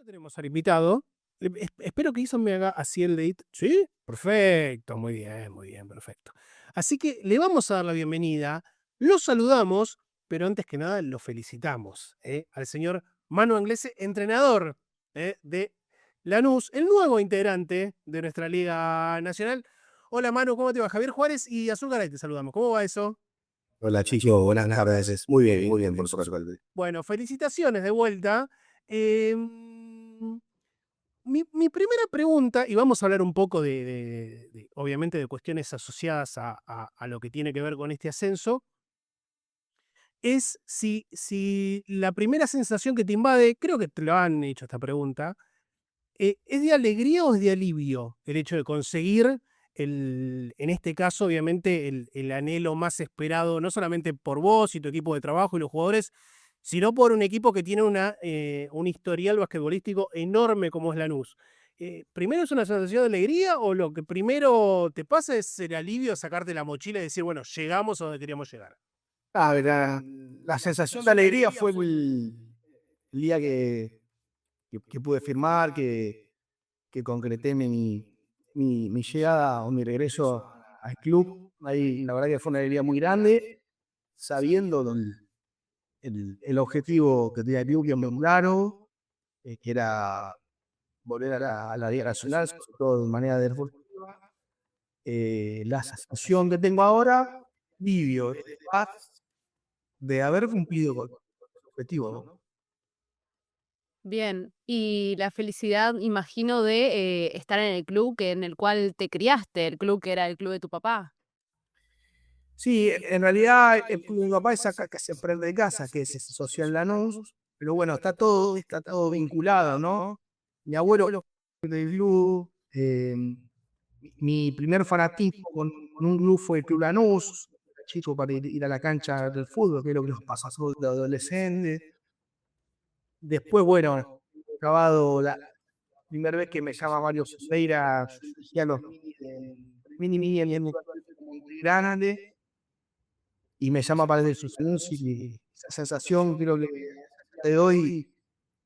tenemos al invitado. Espero que Ison me haga así el dedito. ¿Sí? Perfecto, muy bien, perfecto. Así que le vamos a dar la bienvenida, lo saludamos, pero antes que nada lo felicitamos al señor Manu Anglese, entrenador de Lanús, el nuevo integrante de nuestra Liga Nacional. Hola Manu, ¿cómo te va? Javier Juárez y Azul Garay te saludamos. ¿Cómo va eso? Hola chicos, buenas tardes. Muy bien, por suerte. Bueno, felicitaciones de vuelta. Mi primera pregunta, y vamos a hablar un poco obviamente, de cuestiones asociadas a lo que tiene que ver con este ascenso, es si la primera sensación que te invade, creo que te lo han hecho esta pregunta, ¿es de alegría o es de alivio el hecho de conseguir, en este caso, obviamente, el anhelo más esperado, no solamente por vos y tu equipo de trabajo y los jugadores, sino por un equipo que tiene un historial basquetbolístico enorme como es Lanús? ¿Primero es una sensación de alegría o lo que primero te pasa es el alivio de sacarte la mochila y decir, bueno, llegamos a donde queríamos llegar? La sensación de alegría fue el día que pude firmar, que concreté mi llegada o mi regreso al club. Ahí la verdad que fue una alegría muy grande, sabiendo el objetivo que tenía el club bien claro, que era volver a la Liga Nacional, sobre todo de manera deportiva. La sensación que tengo ahora, alivio, es de paz, de haber cumplido con el objetivo, ¿no? Bien, y la felicidad, imagino, de estar en el club en el cual te criaste, el club que era el club de tu papá. Sí, en realidad el club de mi papá es acá que se prende de casa, que es Social Lanús, pero bueno, está todo vinculado, ¿no? Mi abuelo del club, mi primer fanatismo con un club fue el Club Lanús, chico para ir a la cancha del fútbol, que es lo que nos pasó de adolescente. Después, bueno, acabado la primera vez que me llama Mario Seira, yo dirigía los mini en grande, y me llama para el sucesos y esa sensación creo que te doy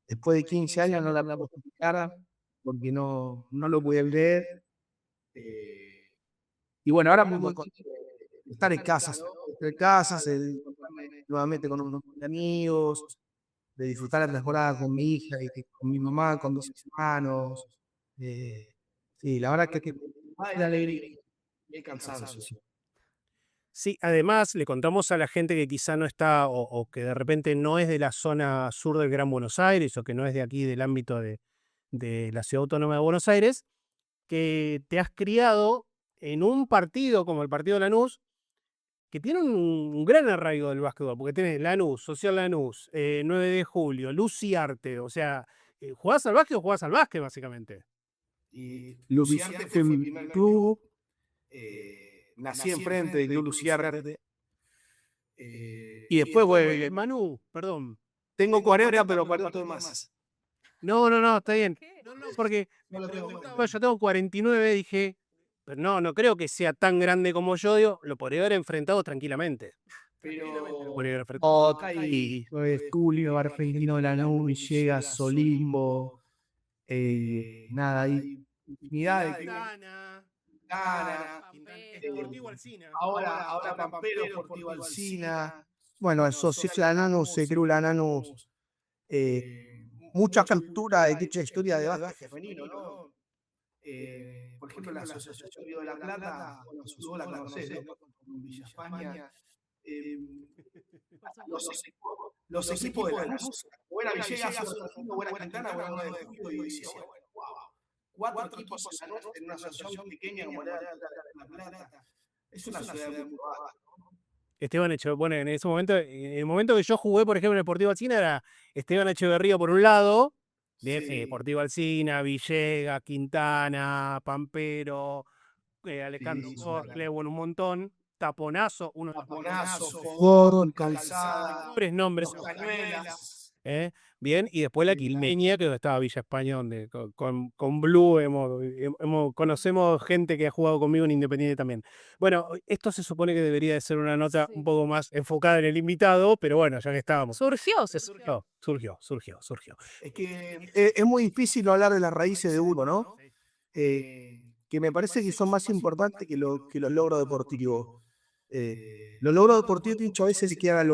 después de 15 años no la puedo explicar porque no lo pude leer. Y bueno, ahora muy contento de estar en casa, ¿no? Estar en casa, de encontrarme nuevamente con unos amigos, de disfrutar la temporada con mi hija y con mi mamá, con mis hermanos. Sí, la verdad que más de la alegría y el cansancio. Sí. Sí, además le contamos a la gente que quizá no está o que de repente no es de la zona sur del Gran Buenos Aires o que no es de aquí del ámbito de la Ciudad Autónoma de Buenos Aires, que te has criado en un partido como el partido de Lanús, que tiene un gran arraigo del básquetbol, porque tenés Lanús, Social Lanús, 9 de julio, Luz y Arte, o sea, ¿jugás al básquet o jugás al básquet, básicamente? Y Luciarte fue mi primer club. Nací enfrente del Club Luciarte. Y después, bueno, Manu, perdón. tengo 40, pero 40 más. No, está bien. ¿Qué? No, porque No me lo tengo preguntaba, yo tengo 49, dije, pero no creo que sea tan grande como yo, digo, lo podría haber enfrentado tranquilamente. Tranquilamente lo podría haber enfrentado. Está ahí. Julio, Argentino Lanús, Villegas, Solimbo. Nada, hay infinidad de clubes. Quintana, Quintana, Sportivo Alsina. ahora Pampero, Sportivo Alsina. Bueno, el Social Lanús, el Club Lanús. Mucha cultura de dicha historia de básquet femenino, ¿no? Por ejemplo, la Asociación Río de la Plata, bueno, su la conocés, ¿no? Con Villa España. Eh, los equipos de Lanús, Buena Villegas, Buena Quintana, Buena 9 de Julio, y decía, bueno, wow, cuatro equipos en una asociación pequeña como la Plata. Es una ciudad muy vasta. Esteban Echeverría, bueno, en ese momento, en el momento que yo jugué, por ejemplo, en el Sportivo Alsina, era Esteban Echeverría por un lado, de Sportivo Alsina, Villegas, Quintana, Pampero, Alejandro Coscle, bueno, un montón. Taponazo, uno de los Taponazo, Fogón, Calzada, mejores nombres. Los Cañuelas. Bien, y después la Quilmeña, que estaba Villa España, donde con Blue conocemos gente que ha jugado conmigo en Independiente también. Bueno, esto se supone que debería de ser una nota un poco más enfocada en el invitado, pero bueno, ya que estábamos. Surgió. Surgió. Es que es muy difícil no hablar de las raíces de uno, ¿no? Que me parece que son más importantes que los logros deportivos. Los logros deportivos muchas veces se quedan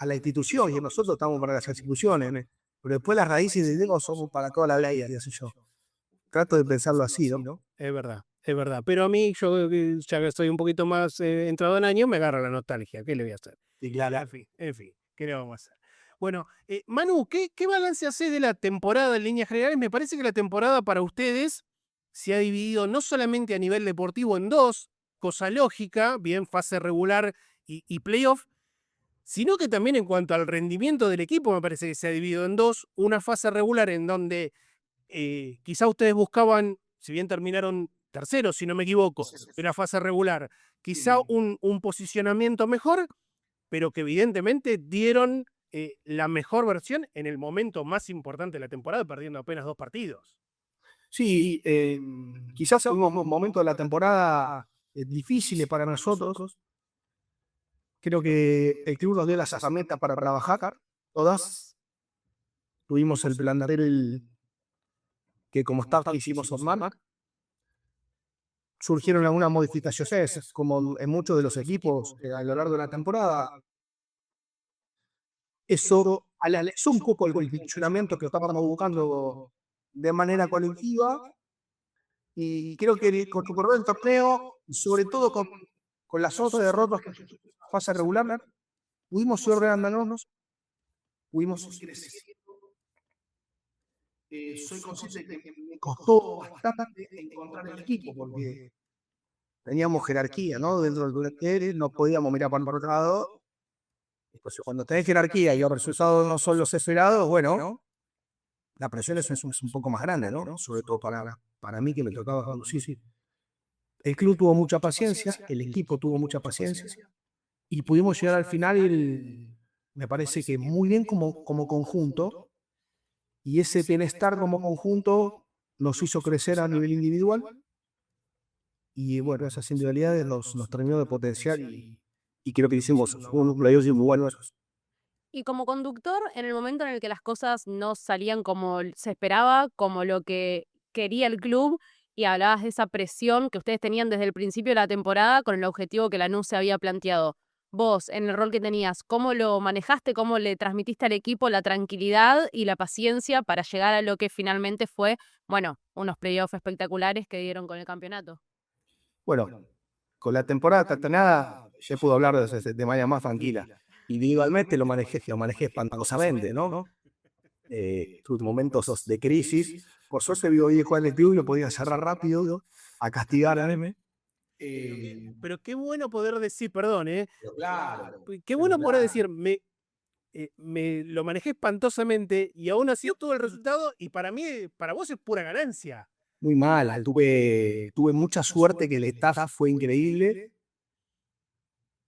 a la institución, y nosotros estamos para las instituciones, ¿no? Pero después las raíces de Diego somos para toda la vida, qué sé yo. Trato de pensarlo así, ¿no? Es verdad. Pero a mí, yo ya que estoy un poquito más entrado en año, me agarra la nostalgia. ¿Qué le voy a hacer? Sí, claro. En fin, ¿qué le vamos a hacer? Bueno, Manu, ¿qué balance haces de la temporada en líneas generales? Me parece que la temporada para ustedes se ha dividido no solamente a nivel deportivo en dos, cosa lógica, bien, fase regular y playoff, sino que también en cuanto al rendimiento del equipo me parece que se ha dividido en dos, una fase regular en donde quizá ustedes buscaban, si bien terminaron terceros, si no me equivoco, en la fase regular, quizá un posicionamiento mejor, pero que evidentemente dieron la mejor versión en el momento más importante de la temporada, perdiendo apenas 2 partidos. Sí, quizás tuvimos momentos de la temporada difíciles para nosotros. Creo que el club nos dio las herramientas para trabajar, todas. Tuvimos el plantel que como staff hicimos Osman. Surgieron algunas modificaciones, como en muchos de los equipos a lo largo de la temporada. Eso alalezó un poco el funcionamiento que estábamos buscando de manera colectiva. Y creo que con el torneo, sobre todo con las otras derrotas que fase regular, pudimos ir ordenándonos, pudimos ir creciendo. Soy consciente de que me costó bastante encontrar el equipo, porque teníamos jerarquía, ¿no? Dentro del plantel, no podíamos mirar para otro lado. Pues cuando tenés jerarquía y los resultados no son los esperados, bueno, ¿no? La presión es un poco más grande, ¿no? Sobre todo para mí que me tocaba conducir. Sí. El club tuvo mucha paciencia, el equipo tuvo mucha paciencia, y pudimos llegar al final, me parece que muy bien como conjunto, y ese bienestar como conjunto nos hizo crecer a nivel individual, y bueno, esas individualidades nos terminó de potenciar, y creo que hicimos unos playoffs muy buenos. Y como conductor, en el momento en el que las cosas no salían como se esperaba, como lo que quería el club, y hablabas de esa presión que ustedes tenían desde el principio de la temporada con el objetivo que Lanús se había planteado. Vos, en el rol que tenías, ¿cómo lo manejaste? ¿Cómo le transmitiste al equipo la tranquilidad y la paciencia para llegar a lo que finalmente fue, bueno, unos playoffs espectaculares que dieron con el campeonato? Bueno, con la temporada terminada ya puedo hablar de manera más tranquila. Individualmente lo manejé espantosamente, ¿no? Tuve momentos de crisis. Por suerte vivo bien jugar en el club y lo podía cerrar rápido, ¿no? A castigarme. Pero qué bueno poder decir, perdón, Claro, qué bueno poder decir, me lo manejé espantosamente y aún así todo el resultado, y para mí, para vos es pura ganancia. muy mal. Tuve mucha suerte, que el staff fue increíble.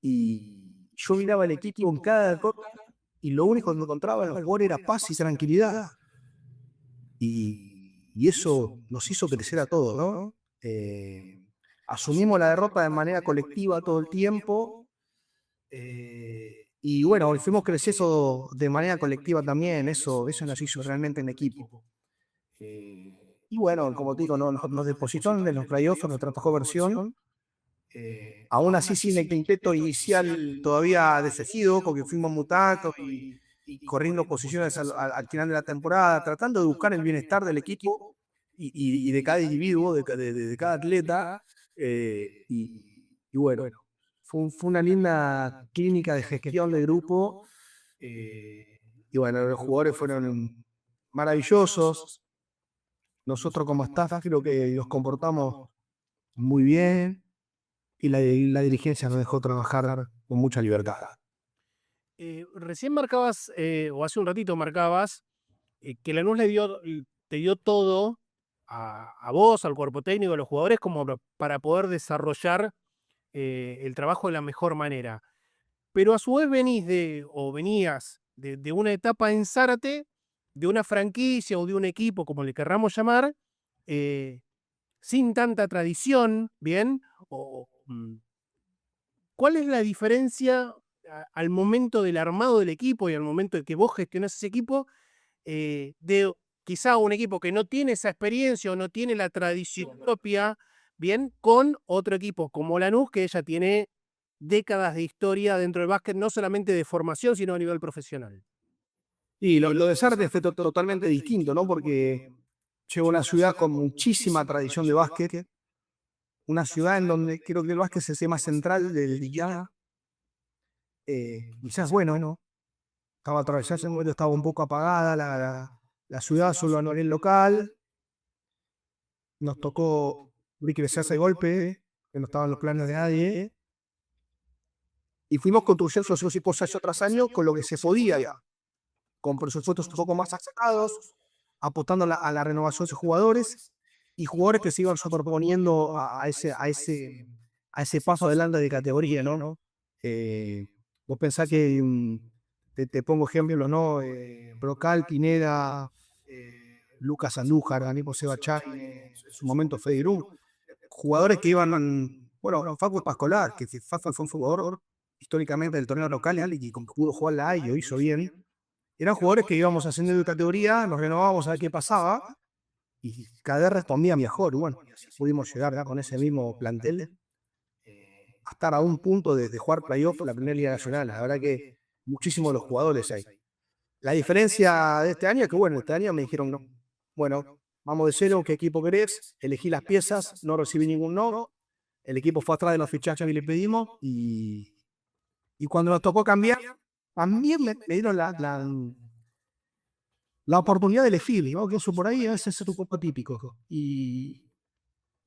Y yo miraba al equipo en cada derrota, y lo único que me encontraba en los jugadores era paz y tranquilidad. Y eso nos hizo crecer a todos, ¿no? Asumimos la derrota de manera colectiva todo el tiempo. Y bueno, fuimos creciendo de manera colectiva también. Eso nos hizo realmente en equipo. Y bueno, como te digo, nos depositó en los playoffs, nuestra mejor versión. Aún así, sin el quinteto inicial todavía desecido, porque fuimos mutando y corriendo posiciones al final de la temporada, tratando de buscar el bienestar del equipo y de cada individuo, de cada atleta. Y bueno, fue una linda clínica de gestión de grupo. Y bueno, los jugadores fueron maravillosos. Nosotros como staff creo que los comportamos muy bien. Y la dirigencia nos dejó trabajar con mucha libertad. Recién marcabas, o hace un ratito marcabas, que Lanús te dio todo a vos, al cuerpo técnico, a los jugadores, como para poder desarrollar el trabajo de la mejor manera. Pero a su vez venías de una etapa en Zárate, de una franquicia o de un equipo, como le querramos llamar, sin tanta tradición, ¿bien? ¿Cuál es la diferencia al momento del armado del equipo y al momento de que vos gestionás ese equipo, de quizá un equipo que no tiene esa experiencia o no tiene la tradición propia, bien, con otro equipo como Lanús, que ella tiene décadas de historia dentro del básquet, no solamente de formación, sino a nivel profesional? Y lo de Zárate fue totalmente distinto, ¿no? Porque llegó a una ciudad con muchísima tradición de básquet, una ciudad en donde creo que el básquet es el tema central del día. Quizás, bueno, ¿no? Estaba atravesada, ese momento estaba un poco apagada la ciudad, solo a nivel local. Nos tocó crecer ese golpe, que no estaba en los planes de nadie. Y fuimos construyendo los equipos año tras año con lo que se podía ya, con presupuestos un poco más sacados, apostando a la renovación de jugadores y jugadores que se iban superponiendo a ese paso adelante de categoría, ¿no? Vos pensás que, te pongo ejemplos, ¿no? Brocal, Pineda, Lucas Andújar, Aníbal Sebachán, en su momento Federú, jugadores que iban, bueno, Facu Pascolar, que Facu fue un jugador históricamente del torneo local y que pudo jugar la A y lo hizo bien. Eran jugadores que íbamos ascendiendo de categoría, nos renovábamos a ver qué pasaba y cada vez respondía mejor. Bueno, pudimos llegar con ese mismo plantel a estar a un punto de jugar playoff en la primera Liga Nacional. La verdad que muchísimos de los jugadores hay. La diferencia de este año es que, bueno, este año me dijeron, no, bueno, vamos de cero, ¿qué equipo querés? Elegí las piezas, no recibí ningún no. El equipo fue atrás de los fichajes que le pedimos y cuando nos tocó cambiar, también me dieron la oportunidad de elegir, ¿no? Que eso por ahí a veces es un poco típico. Y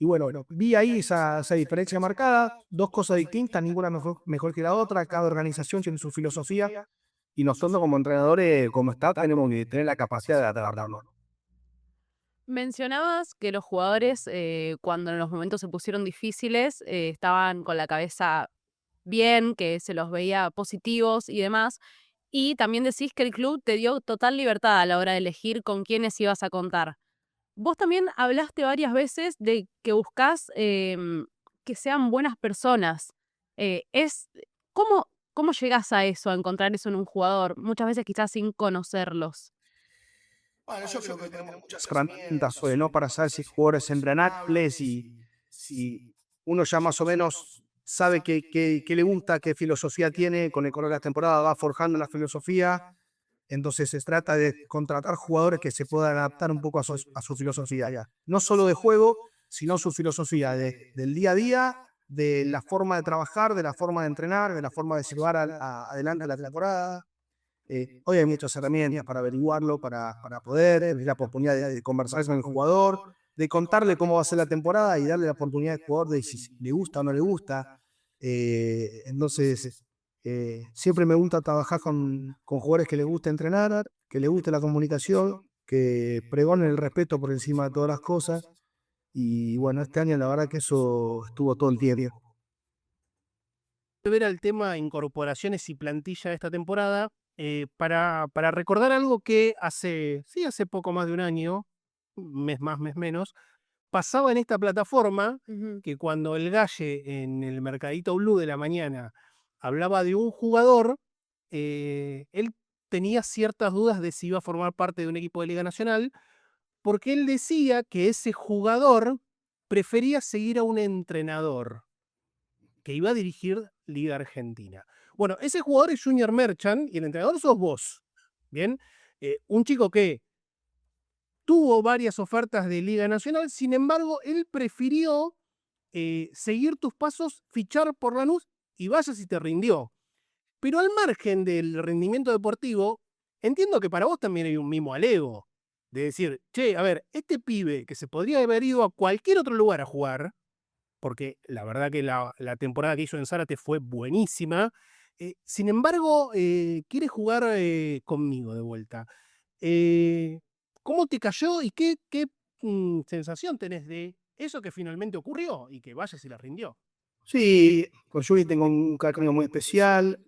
bueno, vi ahí esa diferencia marcada, dos cosas distintas, ninguna mejor que la otra, cada organización tiene su filosofía y nosotros como entrenadores, como staff, tenemos que tener la capacidad de adaptarnos. Mencionabas que los jugadores, cuando en los momentos se pusieron difíciles, estaban con la cabeza bien, que se los veía positivos y demás. Y también decís que el club te dio total libertad a la hora de elegir con quiénes ibas a contar. Vos también hablaste varias veces de que buscás que sean buenas personas. Es, ¿cómo llegás a eso, a encontrar eso en un jugador? Muchas veces quizás sin conocerlos. Bueno, yo creo que tenemos muchas herramientas, ¿no? Para saber si el jugador es entrenable, si uno ya más o menos sabe qué le gusta, qué filosofía tiene, con el correr de la temporada va forjando la filosofía. Entonces se trata de contratar jugadores que se puedan adaptar un poco a su filosofía ya. No solo de juego, sino su filosofía del día a día, de la forma de trabajar, de la forma de entrenar, de la forma de llevar adelante la temporada. Hoy hay muchas herramientas para averiguarlo, para poder tener la oportunidad de conversar con el jugador, de contarle cómo va a ser la temporada y darle la oportunidad al jugador de si le gusta o no le gusta. Entonces, siempre me gusta trabajar con jugadores que les gusta entrenar, que les guste la comunicación, que pregonen el respeto por encima de todas las cosas. Y bueno, este año la verdad que eso estuvo todo el tiempo. Ver al tema incorporaciones y plantilla de esta temporada, para recordar algo que hace poco más de un año, mes más, mes menos, pasaba en esta plataforma, que cuando el Galle en el Mercadito Blue de la mañana hablaba de un jugador, él tenía ciertas dudas de si iba a formar parte de un equipo de Liga Nacional, porque él decía que ese jugador prefería seguir a un entrenador que iba a dirigir Liga Argentina. Bueno, ese jugador es Junior Merchant y el entrenador sos vos. Bien, un chico que tuvo varias ofertas de Liga Nacional, sin embargo, él prefirió seguir tus pasos, fichar por Lanús y vaya si te rindió. Pero al margen del rendimiento deportivo, entiendo que para vos también hay un mimo al ego. De decir, che, a ver, este pibe que se podría haber ido a cualquier otro lugar a jugar, porque la verdad que la temporada que hizo en Zárate fue buenísima. Sin embargo, quiere jugar conmigo de vuelta. ¿Cómo te cayó y qué sensación tenés de eso que finalmente ocurrió y que vaya si la rindió? Sí, con Juli tengo un cariño muy especial.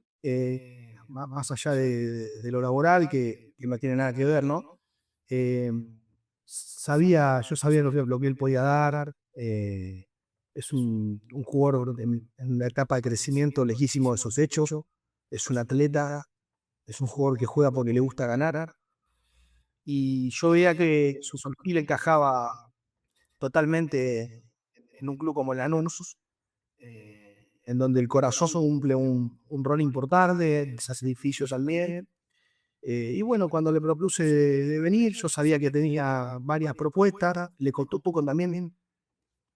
más allá de lo laboral, que no tiene nada que ver, ¿no? Yo sabía lo que él podía dar. Es un jugador en una etapa de crecimiento lejísimo de sus hechos. Es un atleta, es un jugador que juega porque le gusta ganar. Y yo veía que su perfil encajaba totalmente en un club como el Lanús, en donde el corazón cumple un rol importante, el sacrificio también. Y bueno, cuando le propuse de venir, yo sabía que tenía varias propuestas, le costó un poco también,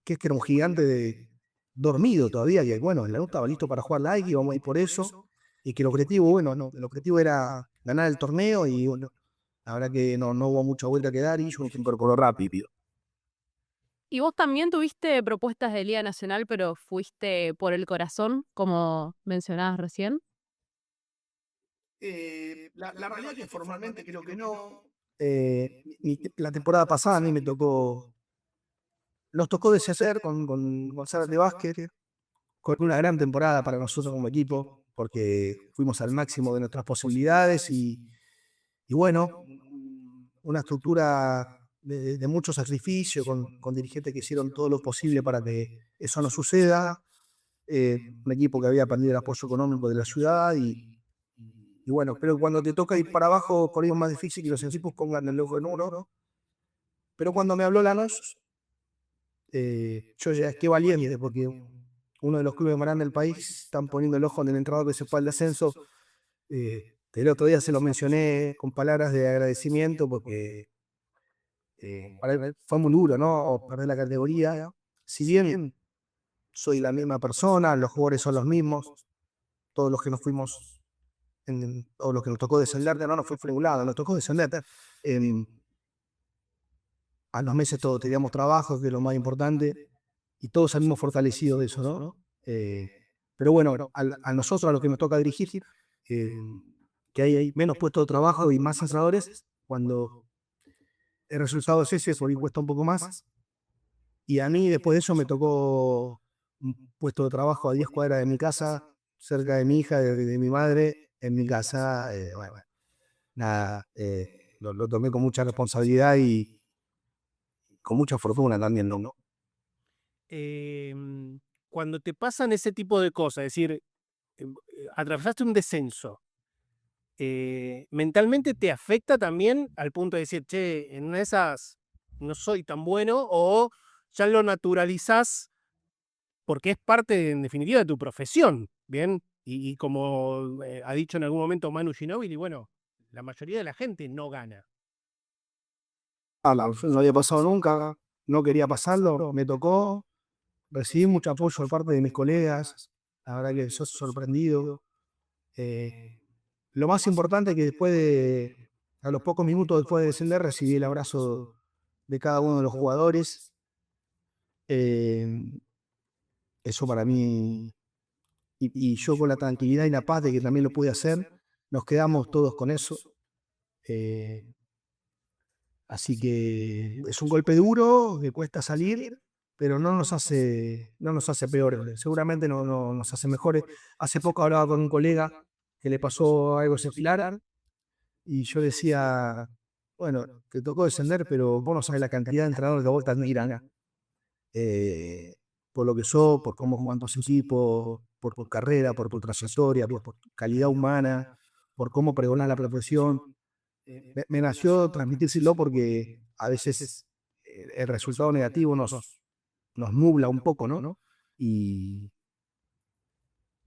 que es que era un gigante dormido todavía, que bueno, el Lanús estaba listo para jugar la y íbamos a ir por eso, y que el objetivo, bueno, no, el objetivo era ganar el torneo, y bueno, la verdad que no hubo mucha vuelta que dar, y yo me incorporó rápido. ¿Y vos también tuviste propuestas de Liga Nacional, pero fuiste por el corazón, como mencionabas recién? La realidad es que formalmente creo que no. La temporada pasada a mí nos tocó deshacer con González de Vázquez, con una gran temporada para nosotros como equipo, porque fuimos al máximo de nuestras posibilidades y bueno, una estructura de mucho sacrificio, con dirigentes que hicieron todo lo posible para que eso no suceda. Un equipo que había perdido el apoyo económico de la ciudad y bueno, pero cuando te toca ir para abajo, por ahí es más difícil que los equipos pongan el ojo en uno, ¿no? Pero cuando me habló Lanús, yo ya qué valiente, porque uno de los clubes más grandes del país están poniendo el ojo en el entrenador que se fue al descenso. El otro día se lo mencioné con palabras de agradecimiento, porque para él fue muy duro, ¿no? Perder la categoría. Si bien soy la misma persona, los jugadores son los mismos, todos los que nos fuimos o lo que nos tocó descender, no nos fue formulado, nos tocó descender. A los meses todos teníamos trabajo, que es lo más importante, y todos salimos fortalecidos de eso, ¿no? Pero bueno, a nosotros, a los que nos toca dirigir, que hay menos puestos de trabajo y más entrenadores, cuando el resultado es ese, por ahí cuesta un poco más. Y a mí después de eso me tocó un puesto de trabajo a 10 cuadras de mi casa, cerca de mi hija, de mi madre, en mi casa. Bueno, nada, lo tomé con mucha responsabilidad y con mucha fortuna también, ¿no? Cuando te pasan ese tipo de cosas, es decir, atravesaste un descenso, mentalmente te afecta también al punto de decir, che, en una de esas no soy tan bueno, o ya lo naturalizás porque es parte, en definitiva, de tu profesión, ¿bien? Y como ha dicho en algún momento Manu Ginóbili, bueno, la mayoría de la gente no gana. No había pasado nunca, no quería pasarlo, me tocó, recibí mucho apoyo por parte de mis colegas, la verdad que yo sorprendido. Lo más importante es que a los pocos minutos después de descender, recibí el abrazo de cada uno de los jugadores. Eso para mí, y yo con la tranquilidad y la paz de que también lo pude hacer, nos quedamos todos con eso. Así que es un golpe duro, que cuesta salir, pero no nos hace peores, seguramente no nos hace mejores. Hace poco hablaba con un colega que le pasó algo similar y yo decía, bueno, te tocó descender, pero vos no sabés la cantidad de entrenadores que vos te admiran, por lo que sos, por cómo jugás en tu equipo, por tu carrera, por tu trayectoria, por tu calidad humana, por cómo pregonás la profesión. Me nació transmitírselo porque a veces el resultado negativo nos nubla un poco, ¿no? Y,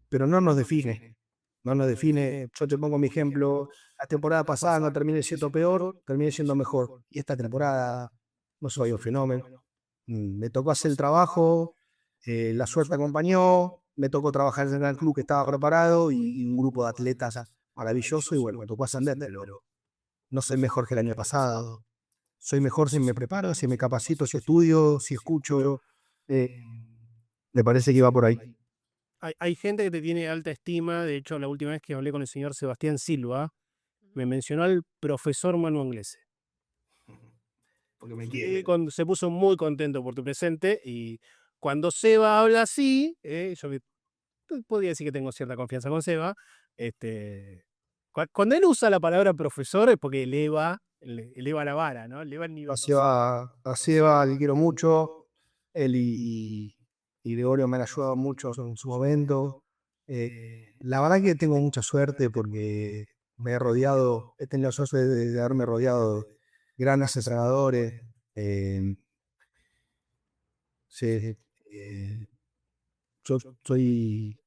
pero no nos define. No nos define. Yo te pongo mi ejemplo. La temporada pasada no terminé siendo peor, terminé siendo mejor. Y esta temporada no soy un fenómeno. Me tocó hacer el trabajo, la suerte acompañó, me tocó trabajar en el club que estaba preparado y un grupo de atletas maravilloso. Y bueno, me tocó ascender, pero no soy mejor que el año pasado. Soy mejor si me preparo, si me capacito, si estudio, si escucho. Me parece que va por ahí. Hay gente que te tiene alta estima. De hecho, la última vez que hablé con el señor Sebastián Silva, me mencionó al profesor Manu Anglese. Porque me Se puso muy contento por tu presente, y cuando Seba habla así, yo podría decir que tengo cierta confianza con Seba, Cuando él usa la palabra profesor es porque eleva la vara, ¿no? Eleva el nivel. A Seba le quiero mucho. Él y Gregorio me han ayudado mucho en su momento. La verdad que tengo mucha suerte porque he tenido la suerte de haberme rodeado de grandes entrenadores. Sí, yo soy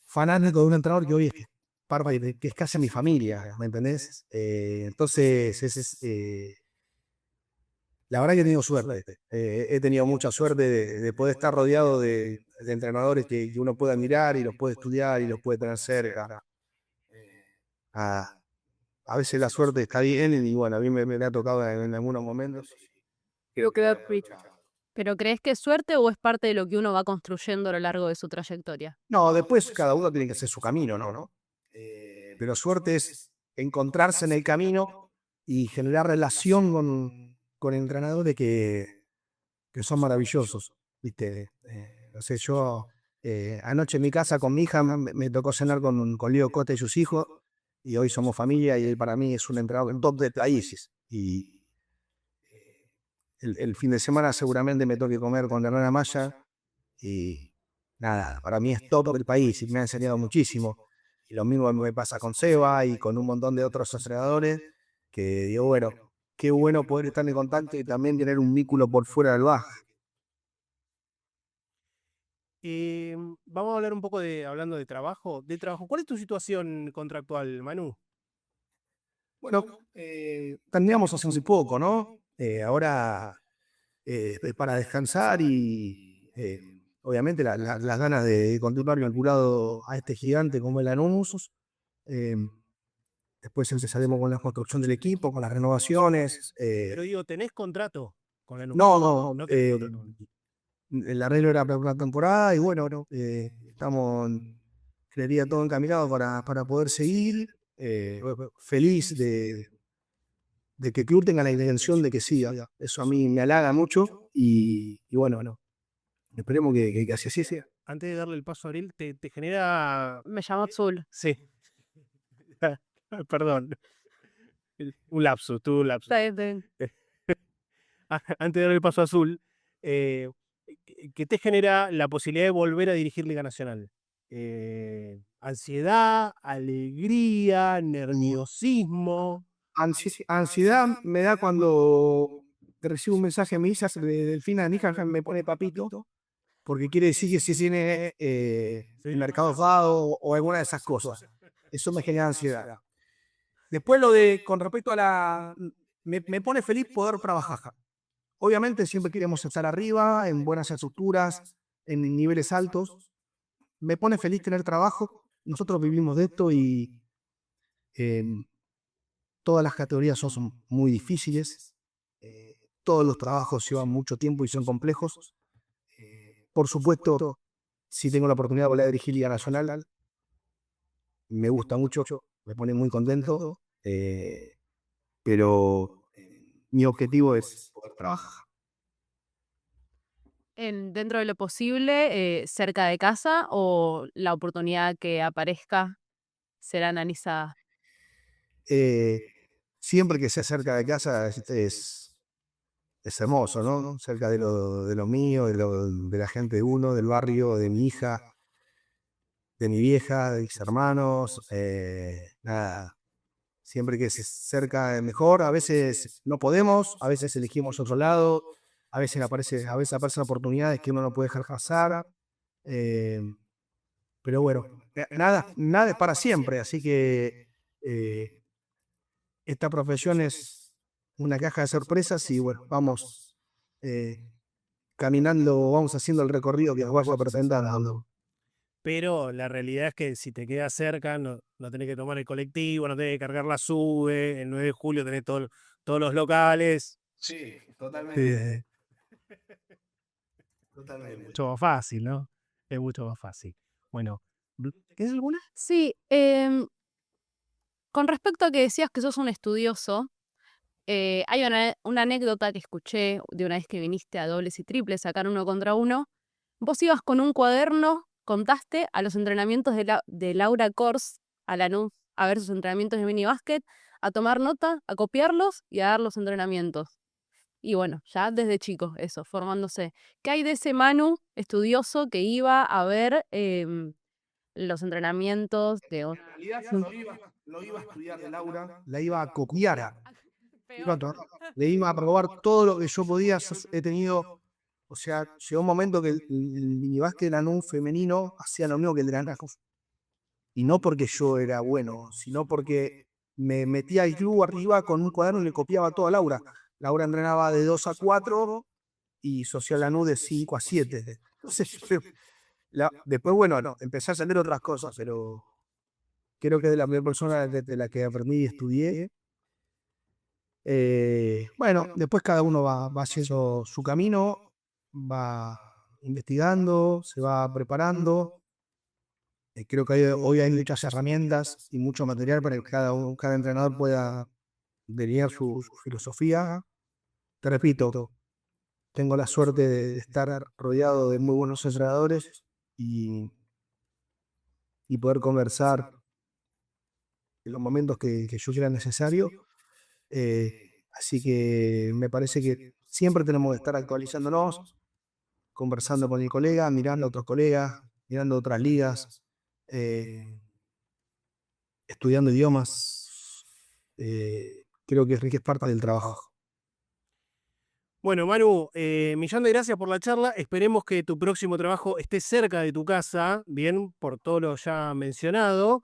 fanático de un entrenador que hoy es que es casi mi familia, ¿me entendés? Entonces, la verdad que he tenido suerte. He tenido mucha suerte de poder estar rodeado de entrenadores que uno puede admirar y los puede estudiar y los puede tener cerca. A, a veces la suerte está bien y bueno, a mí me ha tocado en algunos momentos. Creo que ¿Pero crees que es suerte o es parte de lo que uno va construyendo a lo largo de su trayectoria? no, después cada uno tiene que hacer su camino, ¿no? Pero suerte es encontrarse en el camino y generar relación con entrenadores que son maravillosos, ¿viste? No sé, yo anoche en mi casa con mi hija me tocó cenar con Leo Cota y sus hijos, y hoy somos familia y él para mí es un entrenador en top de países. Y el fin de semana seguramente me toque comer con Hernán Maya y nada, para mí es top del país y me ha enseñado muchísimo. Y lo mismo me pasa con Seba y con un montón de otros entrenadores que digo, bueno, qué bueno poder estar en contacto y también tener un vínculo por fuera del baja. Vamos a hablar un poco hablando de trabajo. ¿Cuál es tu situación contractual, Manu? Bueno, terminamos hace un poco, ¿no? Ahora para descansar y obviamente las ganas de continuar vinculado a este gigante como el Lanús. Eh, Después empezaremos con la construcción del equipo, con las renovaciones. Pero digo, ¿tenés contrato con la No, No tenés contrato. el arreglo era para una temporada y bueno, no, estamos, creería, todo encaminado para poder seguir. Feliz de que el club tenga la intención de que siga. Eso a mí me halaga mucho y bueno, no, esperemos que así sea. Antes de darle el paso a Ariel, ¿te genera...? Me llamo Azul. Sí. Perdón. Un lapsus, tuve un lapsus. Está bien. Antes de darle el paso a Azul, ¿qué te genera la posibilidad de volver a dirigir Liga Nacional? ¿Ansiedad, alegría, nerviosismo? Ansiedad me da cuando recibo un mensaje de mi hija, de Delfina Níjar, me pone papito, porque quiere decir que si tiene el mercado pago o alguna de esas cosas. Eso me genera ansiedad. Después con respecto a me pone feliz poder trabajar. Obviamente siempre queremos estar arriba, en buenas estructuras, en niveles altos. Me pone feliz tener trabajo. Nosotros vivimos de esto y todas las categorías son muy difíciles. Todos los trabajos llevan mucho tiempo y son complejos. Por supuesto, si tengo la oportunidad de volver a dirigir Liga Nacional, me gusta mucho, me pone muy contento, pero mi objetivo es poder trabajar. Dentro de lo posible, cerca de casa o la oportunidad que aparezca será analizada. Siempre que sea cerca de casa es hermoso, ¿no? Cerca de lo mío, de la gente de uno, del barrio, de mi hija, de mi vieja, de mis hermanos. Nada, siempre que es cerca es mejor. A veces no podemos, a veces elegimos otro lado, a veces aparecen oportunidades que uno no puede dejar pasar. Pero bueno, nada es para siempre, así que esta profesión es una caja de sorpresas y bueno, vamos caminando, vamos haciendo el recorrido que nos vaya presentando. Pero la realidad es que si te quedas cerca, no tenés que tomar el colectivo, no tenés que cargar la SUBE, el 9 de julio tenés todos los locales. Sí, totalmente. Es mucho más fácil, ¿no? Es mucho más fácil. Bueno, ¿qué alguna? Sí, con respecto a que decías que sos un estudioso, hay una anécdota que escuché de una vez que viniste a dobles y triples, sacar 1 contra 1. Vos ibas con un cuaderno, contaste a los entrenamientos de Laura Kors a Lanús a ver sus entrenamientos de minibásquet, a tomar nota, a copiarlos y a dar los entrenamientos. Y bueno, ya desde chico, eso, formándose. ¿Qué hay de ese Manu estudioso que iba a ver los entrenamientos de En realidad yo no iba a estudiar de Laura, la iba a copiar. Le iba a probar todo lo que yo podía. He tenido, o sea, llegó un momento que el minibásquet de Lanús femenino hacía lo mismo que el de Lanús. Y no porque yo era bueno, sino porque me metía al club arriba con un cuaderno y le copiaba todo a Laura. Laura entrenaba de 2 a 4 y Social Lanús de 5 a 7. Entonces, después, bueno, no, empecé a aprender otras cosas, pero creo que es de la primera persona de la que aprendí y estudié. Bueno, después cada uno va haciendo su camino, va investigando, se va preparando. Creo que hoy hay muchas herramientas y mucho material para que cada entrenador pueda delinear su filosofía. Te repito, tengo la suerte de estar rodeado de muy buenos entrenadores y poder conversar en los momentos que yo crea necesario. Así que me parece que siempre tenemos que estar actualizándonos, conversando con el colega, mirando a otros colegas, mirando otras ligas, estudiando idiomas. Creo que es parte del trabajo. Bueno, Manu, millón de gracias por la charla. Esperemos que tu próximo trabajo esté cerca de tu casa, bien, por todo lo ya mencionado.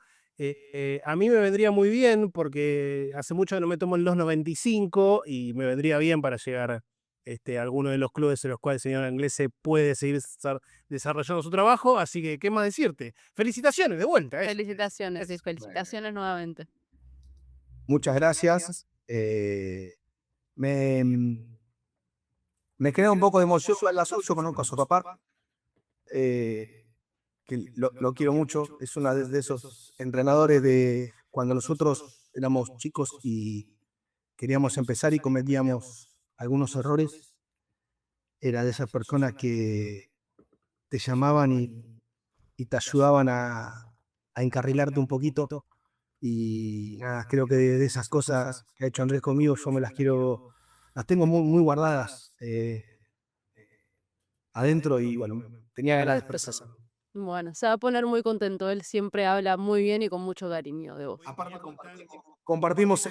A mí me vendría muy bien porque hace mucho que no me tomo el 2.95 y me vendría bien para llegar a alguno de los clubes en los cuales el señor Inglese puede seguir desarrollando su trabajo. Así que, ¿qué más decirte? Felicitaciones de vuelta. Felicitaciones, felicitaciones nuevamente. Muchas gracias. Me queda un poco de emoción al azul. Yo conozco a su papá, que lo quiero mucho. Es uno de esos entrenadores de cuando nosotros éramos chicos y queríamos empezar y cometíamos algunos errores. Era de esas personas que te llamaban y te ayudaban a encarrilarte un poquito. Y nada, creo que de esas cosas que ha hecho Andrés conmigo, yo las tengo muy, muy guardadas adentro y bueno, tenía ganas de expresarse. Bueno, se va a poner muy contento. Él siempre habla muy bien y con mucho cariño de vos. Aparte compartimos,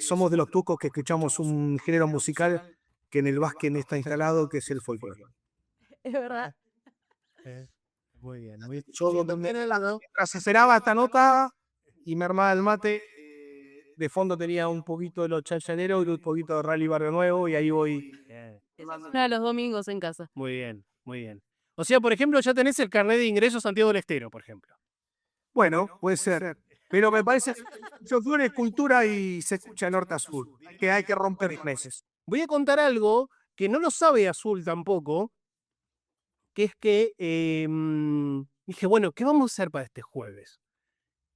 somos de los tucos que escuchamos un género musical que en el básquet está instalado, que es el folclore. Es verdad. Muy bien. Yo mientras esperaba esta nota y me armaba el mate, de fondo tenía un poquito de los chachaleros y un poquito de Rally Barrio Nuevo y ahí voy. Uno de los domingos en casa. Muy bien, muy bien. O sea, por ejemplo, ya tenés el carnet de ingreso Santiago del Estero, por ejemplo. Bueno, puede ser. Pero me parece que folclore es cultura y se escucha de norte a sur. Que hay que romper meses. Voy a contar algo que no lo sabe Azul tampoco, que es que dije, bueno, ¿qué vamos a hacer para este jueves?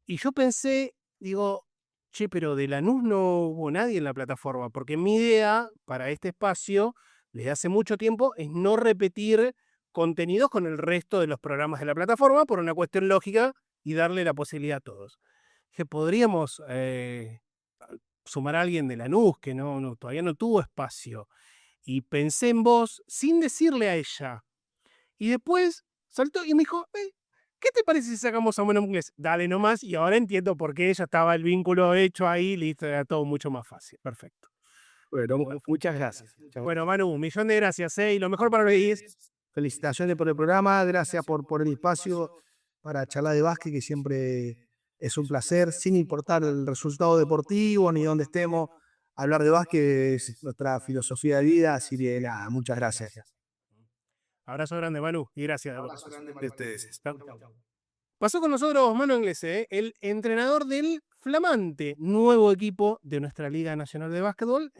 Y yo pensé, digo, che, pero de Lanús no hubo nadie en la plataforma, porque mi idea para este espacio, desde hace mucho tiempo, es no repetir contenidos con el resto de los programas de la plataforma por una cuestión lógica y darle la posibilidad a todos. Dije, podríamos sumar a alguien de Lanús que todavía no tuvo espacio. Y pensé en vos sin decirle a ella. Y después saltó y me dijo, ¿qué te parece si sacamos a Manu Inglés? Dale nomás, y ahora entiendo por qué ya estaba el vínculo hecho ahí, listo, era todo mucho más fácil. Perfecto. Bueno, muchas gracias. Bueno, Manu, un millón de gracias, y lo mejor para hoy es... Felicitaciones por el programa, gracias por el espacio para charlar de básquet, que siempre es un placer, sin importar el resultado deportivo ni dónde estemos. Hablar de básquet es nuestra filosofía de vida, así que nada, muchas gracias. Abrazo grande, Manu, y gracias. Abrazo grande para ustedes. Pasó con nosotros Manu Inglés, el entrenador del flamante nuevo equipo de nuestra Liga Nacional de Básquetbol.